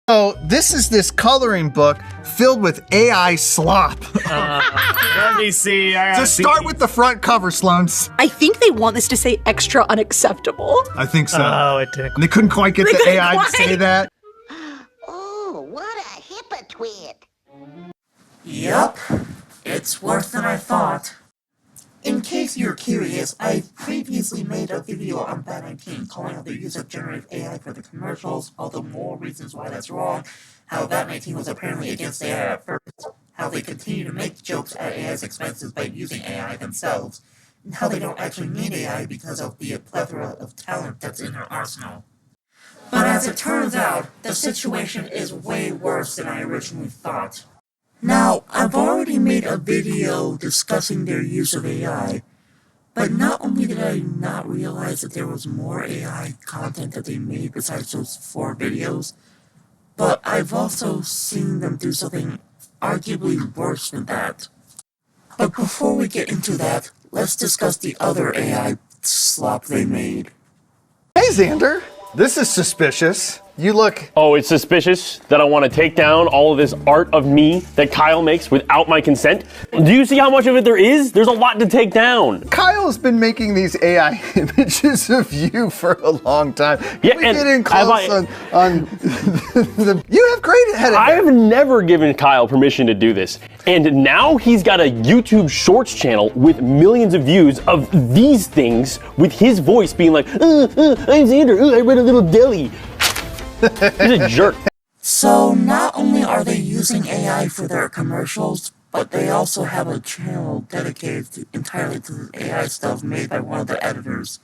So this is this coloring book filled with AI slop. Let me see. Just start with the front cover, Sloans. I think they want this to say extra unacceptable. I think so. Oh, it took. And they couldn't quite get the AI to say that. Oh, what a hypocrite. Yup, it's worse than I thought. In case you're curious, I've previously made a video on Bad 19 calling out the use of generative AI for the commercials, all the more reasons why that's wrong, how Bad 19 was apparently against AI at first, how they continue to make jokes at AI's expenses by using AI themselves, and how they don't actually need AI because of the plethora of talent that's in their arsenal. But as it turns out, the situation is way worse than I originally thought. Now, I've already made a video discussing their use of AI, but not only did I not realize that there was more AI content that they made besides those 4 videos, but I've also seen them do something arguably worse than that. But before we get into that, let's discuss the other AI slop they made. Hey, Xander. This is suspicious. You look... Oh, it's suspicious that I want to take down all of this art of me that Kyle makes without my consent? Do you see how much of it there is? There's a lot to take down. Kyle's been making these AI images of you for a long time. Yeah, we and get in close on the... You have great head of I have never given Kyle permission to do this. And now he's got a YouTube Shorts channel with millions of views of these things with his voice being like, I'm Xander, I read a little deli. He's a jerk. So not only are they using AI for their commercials, but they also have a channel dedicated entirely to the AI stuff made by one of the editors.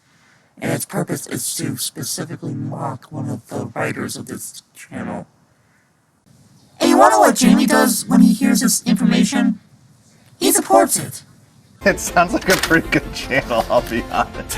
And its purpose is to specifically mock one of the writers of this channel. And you wanna know what Jamie does when he hears this information? He supports it. It sounds like a pretty good channel, I'll be honest.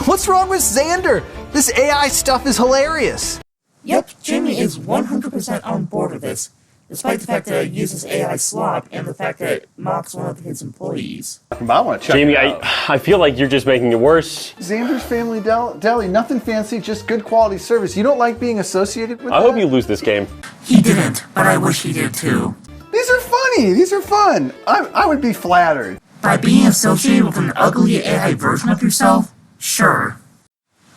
What's wrong with Xander? This AI stuff is hilarious. Yep, Jamie is 100% on board with this, despite the fact that it uses AI slop and the fact that it mocks one of his employees. I want to check Jamie, it out. I feel like you're just making it worse. Xander's Family Deli, nothing fancy, just good quality service. You don't like being associated with I that? hope you lose this game. He didn't, but I wish he did too. These are funny. These are fun. I would be flattered. By being associated with an ugly AI version of yourself? Sure.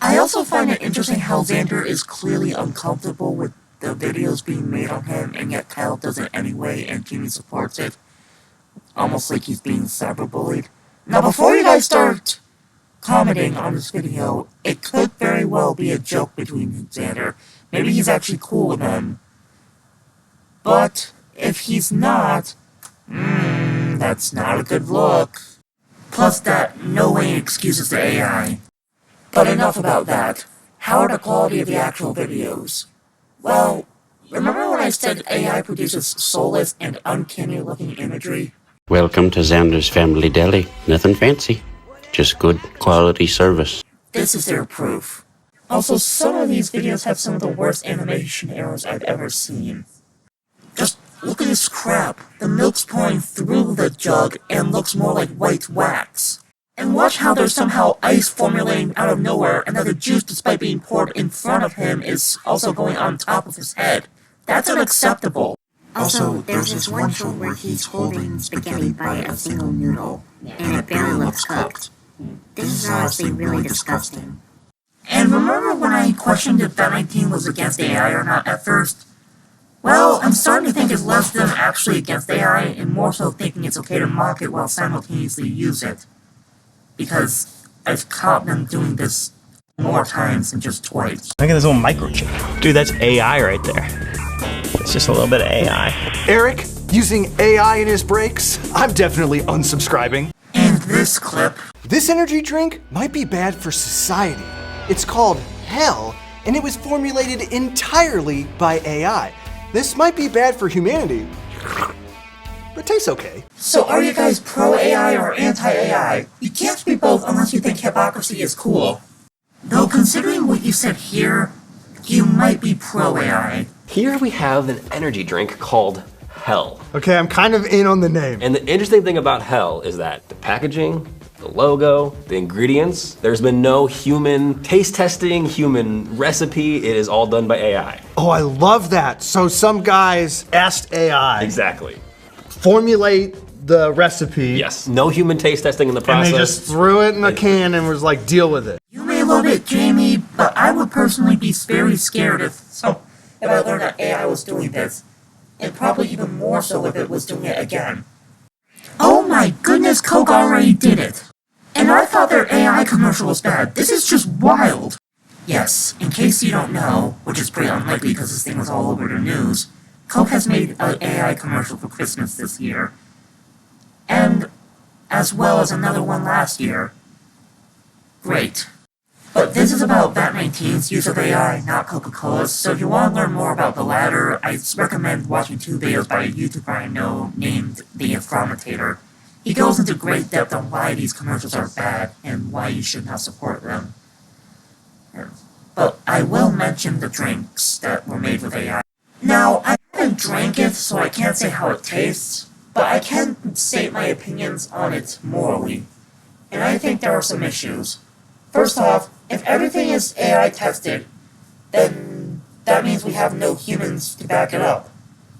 I also find it interesting how Xander is clearly uncomfortable with the videos being made on him, and yet Kyle does it anyway, and Jimmy supports it. Almost like he's being cyberbullied. Now before you guys start commenting on this video, it could very well be a joke between Xander. Maybe he's actually cool with them. But if he's not, that's not a good look. Plus that no way excuses the AI. But enough about that. How are the quality of the actual videos? Well, remember when I said AI produces soulless and uncanny looking imagery? Welcome to Xander's Family Deli. Nothing fancy, just good quality service. This is their proof. Also, some of these videos have some of the worst animation errors I've ever seen. Just look at this crap. The milk's pouring through the jug and looks more like white wax. And watch how there's somehow ice formulating out of nowhere, and that the juice, despite being poured in front of him, is also going on top of his head. That's unacceptable. Also, there's this one shot where he's holding spaghetti by a single noodle, and it barely looks cooked. This is honestly really disgusting. And remember when I questioned if Bad 19 was against AI or not at first? Well, I'm starting to think it's less them actually against AI, and more so thinking it's okay to mock it while simultaneously use it. Because I've caught them doing this more times than just twice. Look at this little microchip. Dude, that's AI right there. It's just a little bit of AI. Eric, using AI in his breaks? I'm definitely unsubscribing. And this clip. This energy drink might be bad for society. It's called Hell, and it was formulated entirely by AI. This might be bad for humanity, but tastes okay. So are you guys pro-AI or anti-AI? You can't be both unless you think hypocrisy is cool. Though considering what you said here, you might be pro-AI. Here we have an energy drink called Hell. Okay, I'm kind of in on the name. And the interesting thing about Hell is that the packaging the logo, the ingredients. There's been no human taste testing, human recipe. It is all done by AI. Oh, I love that. So some guys asked AI. Exactly. Formulate the recipe. Yes. No human taste testing in the process. And they just threw it in a can and was like, deal with it. You may love it, Jamie, but I would personally be very scared if I learned that AI was doing this. And probably even more so if it was doing it again. Oh my goodness, Coke already did it! And I thought their AI commercial was bad. This is just wild! Yes, in case you don't know, which is pretty unlikely because this thing was all over the news, Coke has made an AI commercial for Christmas this year. And as well as another one last year. Great. But this is about VAT-19's use of AI, not Coca-Cola's, so if you want to learn more about the latter, I recommend watching 2 videos by a YouTuber I know named The Informatator. He goes into great depth on why these commercials are bad and why you should not support them. But I will mention the drinks that were made with AI. Now, I haven't drank it, so I can't say how it tastes, but I can state my opinions on it morally. And I think there are some issues. First off, if everything is AI tested, then that means we have no humans to back it up.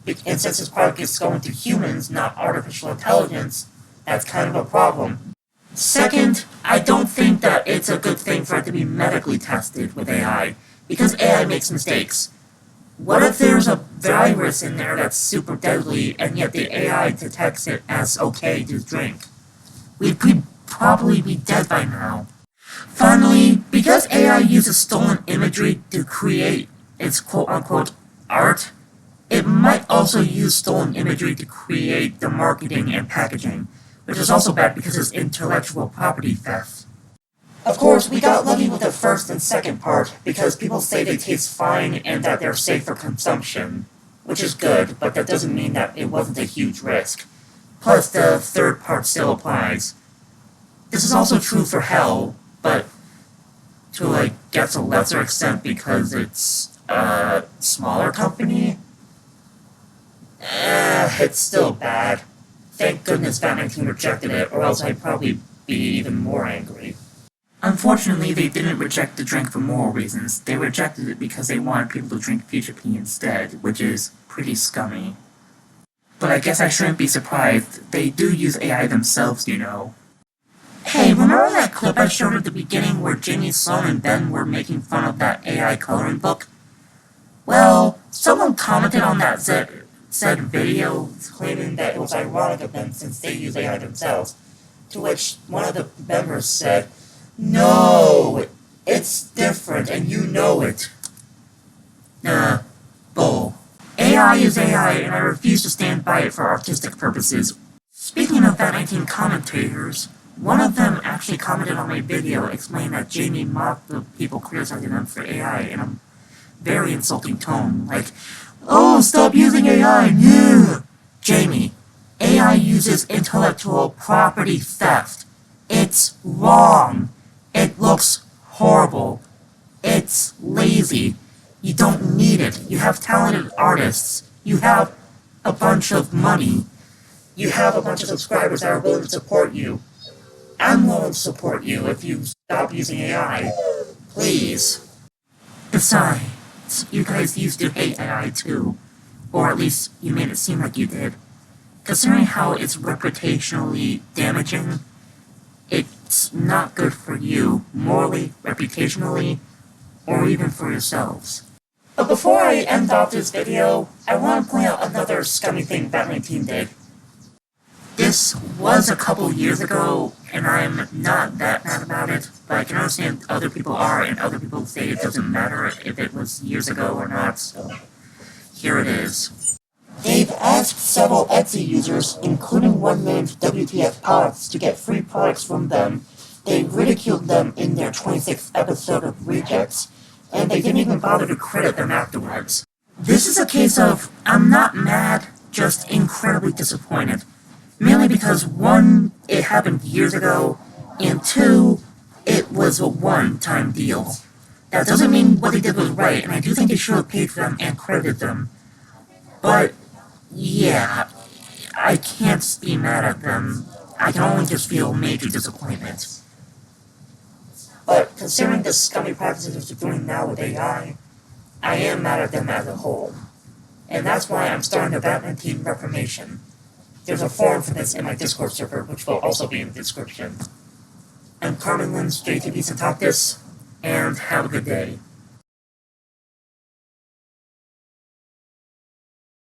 And since this product is going to humans, not artificial intelligence, that's kind of a problem. Second, I don't think that it's a good thing for it to be medically tested with AI, because AI makes mistakes. What if there's a virus in there that's super deadly, and yet the AI detects it as okay to drink? We'd probably be dead by now. Finally, because AI uses stolen imagery to create its quote-unquote art, it might also use stolen imagery to create the marketing and packaging, which is also bad because it's intellectual property theft. Of course, we got lucky with the first and second part, because people say they taste fine and that they're safe for consumption, which is good, but that doesn't mean that it wasn't a huge risk. Plus, the third part still applies. This is also true for Hell, but to, I guess, a lesser extent because it's a smaller company. It's still bad. Thank goodness VAT-19 rejected it, or else I'd probably be even more angry. Unfortunately, they didn't reject the drink for moral reasons. They rejected it because they wanted people to drink Future Pea instead, which is pretty scummy. But I guess I shouldn't be surprised. They do use AI themselves, you know. Hey, remember that clip I showed at the beginning where Jamie, Sloan, and Ben were making fun of that AI coloring book? Well, someone commented on that said video claiming that it was ironic of them since they use AI themselves, to which one of the members said, "No, it's different and you know it." Bull. AI is AI and I refuse to stand by it for artistic purposes. Speaking of VAT-19 commentators, one of them actually commented on my video explaining that Jamie mocked the people criticizing them for AI in a very insulting tone, like, "Oh, stop using AI, yeah!" Jamie, AI uses intellectual property theft. It's wrong. It looks horrible. It's lazy. You don't need it. You have talented artists. You have a bunch of money. You have a bunch of subscribers that are willing to support you. I'm willing to support you if you stop using AI. Please. Besides, you guys used to hate AI too. Or at least you made it seem like you did. Considering how it's reputationally damaging, it's not good for you, morally, reputationally, or even for yourselves. But before I end off this video, I want to point out another scummy thing VAT-19 did. This was a couple years ago, and I'm not that mad about it, but I can understand other people are, and other people say it doesn't matter if it was years ago or not, so here it is. They've asked several Etsy users, including one named WTF Pods, to get free products from them. They ridiculed them in their 26th episode of Rejects, and they didn't even bother to credit them afterwards. This is a case of, I'm not mad, just incredibly disappointed. Mainly because, one, it happened years ago, and two, it was a one-time deal. That doesn't mean what they did was right, and I do think they should have paid for them and credited them. But, yeah, I can't be mad at them. I can only just feel major disappointment. But considering the scummy practices they're doing now with AI, I am mad at them as a whole. And that's why I'm starting the Batman Team Reformation. There's a forum for this in my Discord server, which will also be in the description. I'm Carmen Lynn's JTB Syntaktis, and have a good day.